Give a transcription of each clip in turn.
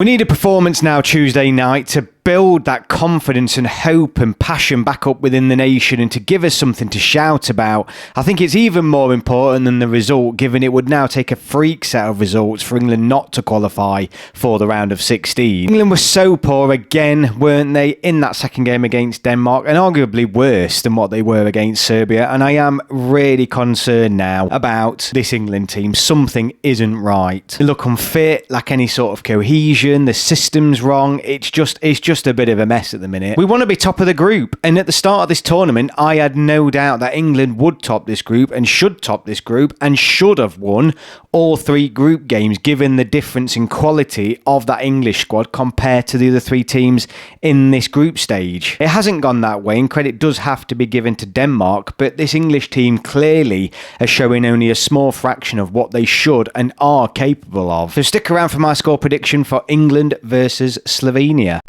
We need a performance now Tuesday night to build that confidence and hope and passion back up within the nation and to give us something to shout about. I think it's even more important than the result, given it would now take a freak set of results for England not to qualify for the round of 16. England were so poor again, weren't they, in that second game against Denmark, and arguably worse than what they were against Serbia, and I am really concerned now about this England team. Something isn't right. They look unfit, lack any sort of cohesion, the system's wrong, it's just a bit of a mess at the minute. We want to be top of the group, and at the start of this tournament I had no doubt that England would top this group and should top this group and should have won all three group games, given the difference in quality of that English squad compared to the other three teams in this group stage. It hasn't gone that way, and credit does have to be given to Denmark, but this English team clearly are showing only a small fraction of what they should and are capable of. So stick around for my score prediction for England versus Slovenia.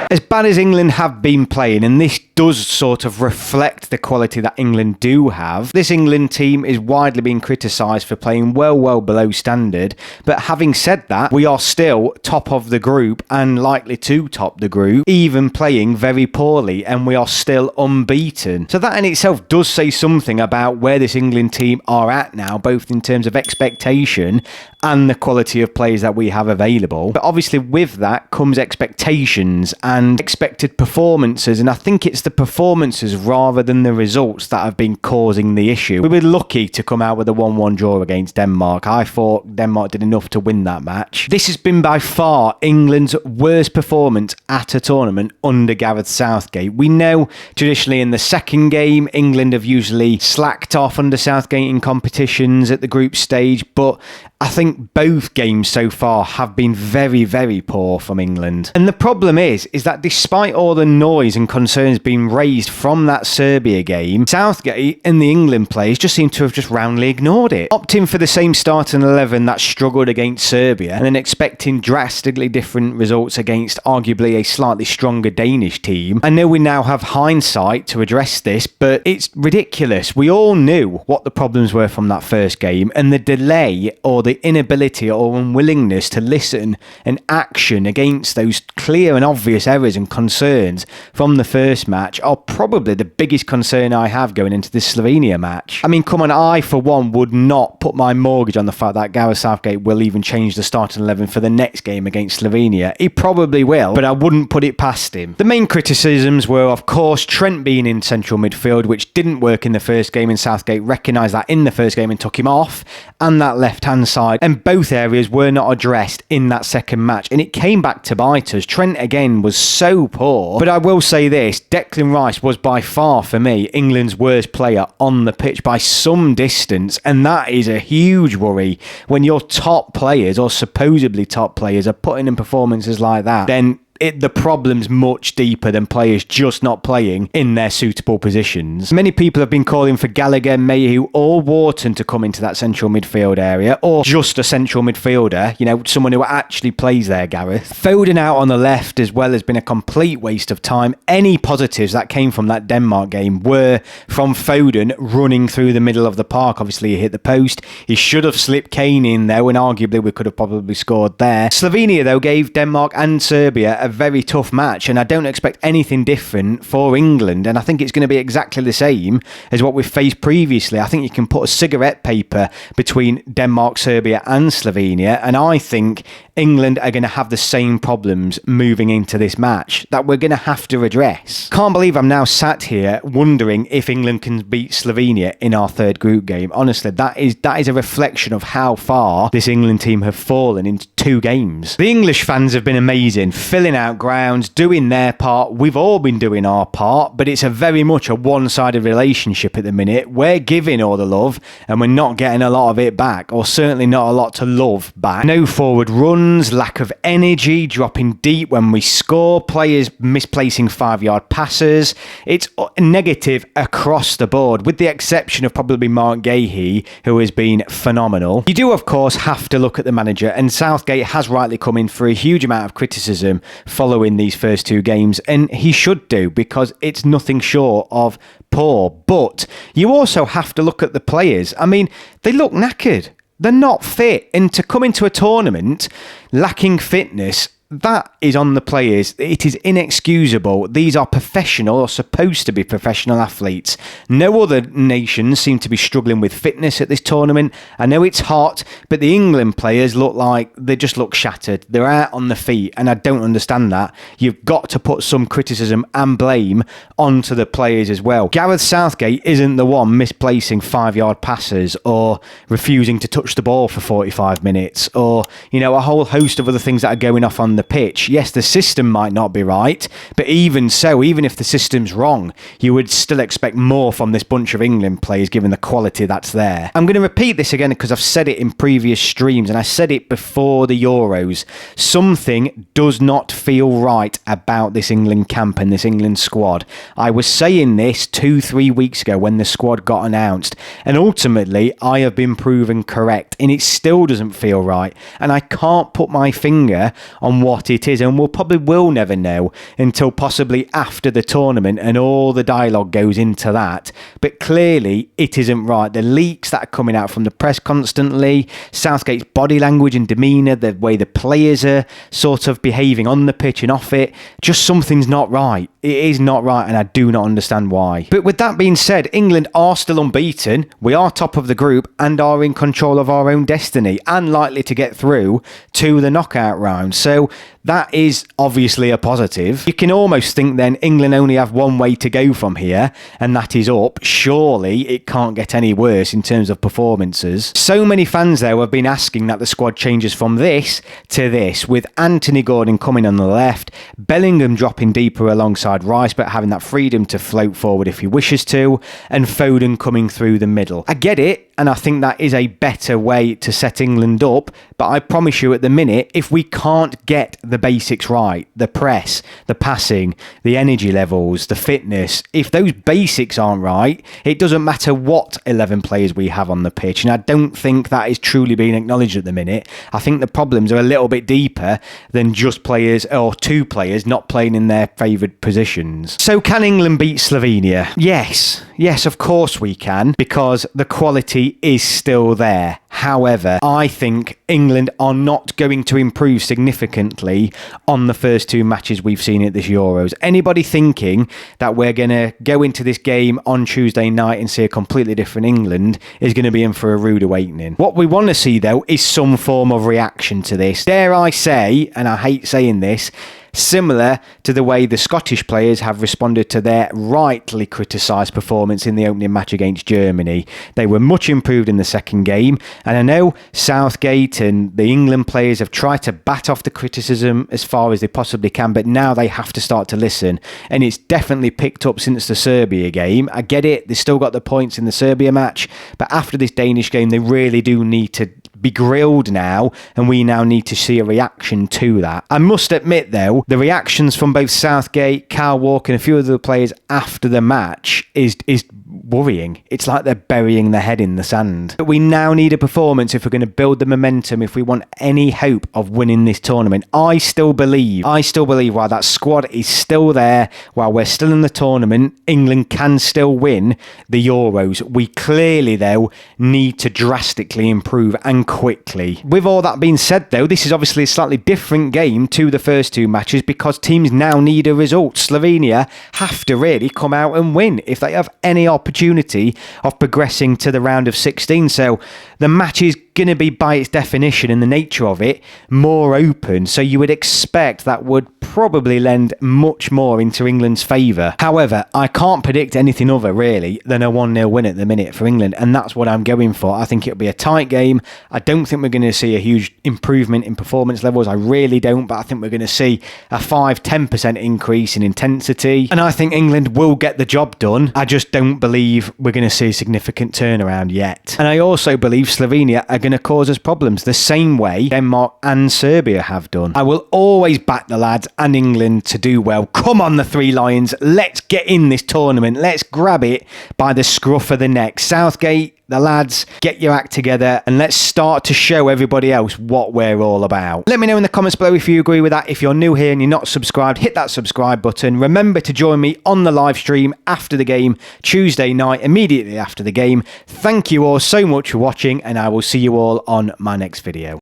As bad as England have been playing, and this does sort of reflect the quality that England do have, this England team is widely being criticised for playing well below standard. But having said that, we are still top of the group and likely to top the group, even playing very poorly, and we are still unbeaten. So that in itself does say something about where this England team are at now, both in terms of expectation and the quality of players that we have available. But obviously with that comes expectations and expected performances, and I think it's the performances rather than the results that have been causing the issue. We were lucky to come out with a 1-1 draw against Denmark. I thought Denmark did enough to win that match. This has been by far England's worst performance at a tournament under Gareth Southgate. We know traditionally in the second game England have usually slacked off under Southgate in competitions at the group stage, but I think both games so far have been very poor from England. And the problem is that despite all the noise and concerns being raised from that Serbia game, Southgate and the England players just seem to have just roundly ignored it. Opting for the same starting 11 that struggled against Serbia and then expecting drastically different results against arguably a slightly stronger Danish team. I know we now have hindsight to address this, but it's ridiculous. We all knew what the problems were from that first game, and the delay or the inability or unwillingness to listen and action against those clear and obvious errors and concerns from the first match are probably the biggest concern I have going into this Slovenia match. I mean, come on, I for one would not put my mortgage on the fact that Gareth Southgate will even change the starting 11 for the next game against Slovenia. He probably will, but I wouldn't put it past him. The main criticisms were, of course, Trent being in central midfield, which didn't work in the first game, and Southgate recognised that in the first game and took him off, and that left-hand side, and both areas were not addressed in that second match, and it came back to bite us. Trent again was so poor, but I will say this, Declan Rice was by far for me England's worst player on the pitch by some distance, and that is a huge worry. When your top players or supposedly top players are putting in performances like that, then the problem's much deeper than players just not playing in their suitable positions. Many people have been calling for Gallagher, Mayhew or Wharton to come into that central midfield area, or just a central midfielder, you know, someone who actually plays there, Gareth. Foden out on the left as well has been a complete waste of time. Any positives that came from that Denmark game were from Foden running through the middle of the park. Obviously he hit the post. He should have slipped Kane in there when arguably we could have probably scored there. Slovenia though gave Denmark and Serbia a very tough match, and I don't expect anything different for England, and I think it's going to be exactly the same as what we've faced previously. I think you can put a cigarette paper between Denmark, Serbia and Slovenia, and I think England are going to have the same problems moving into this match that we're going to have to address. Can't believe I'm now sat here wondering if England can beat Slovenia in our third group game. Honestly, that is a reflection of how far this England team have fallen in 2 games. The English fans have been amazing, filling out grounds, doing their part. We've all been doing our part, but it's a very much a one-sided relationship at the minute. We're giving all the love and we're not getting a lot of it back, or certainly not a lot to love back. No forward runs, lack of energy, dropping deep when we score, players misplacing 5-yard passes. It's negative across the board, with the exception of probably Mark Gahey, who has been phenomenal. You do, of course, have to look at the manager, and Southgate has rightly come in for a huge amount of criticism following these first two games, and he should do, because it's nothing short of poor. But you also have to look at the players. I mean, they look knackered. They're not fit. And to come into a tournament lacking fitness, that is on the players. It is inexcusable. These are professional, or supposed to be professional athletes. No other nations seem to be struggling with fitness at this tournament. I know it's hot, but the England players look like they just look shattered. They're out on the feet, and I don't understand that. You've got to put some criticism and blame onto the players as well. Gareth Southgate isn't the one misplacing 5-yard passes or refusing to touch the ball for 45 minutes, or, a whole host of other things that are going off on the pitch. Yes, the system might not be right, but even so, even if the system's wrong, you would still expect more from this bunch of England players given the quality that's there. I'm going to repeat this again because I've said it in previous streams, and I said it before the Euros. Something does not feel right about this England camp and this England squad. I was saying this 2-3 weeks ago when the squad got announced, and ultimately I have been proven correct, and it still doesn't feel right, and I can't put my finger on what it is, and we'll probably will never know until possibly after the tournament and all the dialogue goes into that. But clearly it isn't right. The leaks that are coming out from the press constantly, Southgate's body language and demeanour, the way the players are sort of behaving on the pitch and off it, just something's not right. It is not right, and I do not understand why. But with that being said, England are still unbeaten. We are top of the group and are in control of our own destiny and likely to get through to the knockout round. So that is obviously a positive. You can almost think then England only have one way to go from here, and that is up. Surely it can't get any worse in terms of performances. So many fans, though, have been asking that the squad changes from this to this, with Anthony Gordon coming on the left, Bellingham dropping deeper alongside Rice but having that freedom to float forward if he wishes to, and Foden coming through the middle. I get it, and I think that is a better way to set England up, but I promise you at the minute, if we can't get the basics right, the press, the passing, the energy levels, the fitness, if those basics aren't right, it doesn't matter what 11 players we have on the pitch, and I don't think that is truly being acknowledged at the minute. I think the problems are a little bit deeper than just players, or two players not playing in their favoured positions. So can England beat Slovenia? Yes, of course we can, because the quality is still there. However, I think England are not going to improve significantly on the first two matches we've seen at this Euros. Anybody thinking that we're going to go into this game on Tuesday night and see a completely different England is going to be in for a rude awakening. What we want to see, though, is some form of reaction to this. Dare I say, and I hate saying this, similar to the way the Scottish players have responded to their rightly criticised performance in the opening match against Germany. They were much improved in the second game, and I know Southgate and the England players have tried to bat off the criticism as far as they possibly can, but now they have to start to listen, and it's definitely picked up since the Serbia game. I get it, they still got the points in the Serbia match, but after this Danish game they really do need to be grilled now, and we now need to see a reaction to that. I must admit, though, the reactions from both Southgate, Kyle Walker and a few other players after the match is worrying. It's like they're burying their head in the sand. But we now need a performance if we're going to build the momentum, if we want any hope of winning this tournament. I still believe while that squad is still there, while we're still in the tournament, England can still win the Euros. We clearly, though, need to drastically improve, and quickly. With all that being said, though, this is obviously a slightly different game to the first two matches because teams now need a result. Slovenia have to really come out and win if they have any opportunity of progressing to the round of 16. So the match is going to be, by its definition and the nature of it, more open. So you would expect that would probably lend much more into England's favour. However, I can't predict anything other, really, than a 1-0 win at the minute for England, and that's what I'm going for. I think it'll be a tight game. I don't think we're going to see a huge improvement in performance levels. I really don't, but I think we're going to see a 5-10% increase in intensity, and I think England will get the job done. I just don't believe we're going to see a significant turnaround yet. And I also believe Slovenia are going to cause us problems the same way Denmark and Serbia have done. I will always back the lads and England to do well. Come on, the Three Lions. Let's get in this tournament. Let's grab it by the scruff of the neck. Southgate, the lads, get your act together, and let's start to show everybody else what we're all about. Let me know in the comments below if you agree with that. If you're new here and you're not subscribed, hit that subscribe button. Remember to join me on the live stream after the game, Tuesday night, immediately after the game. Thank you all so much for watching, and I will see you all on my next video.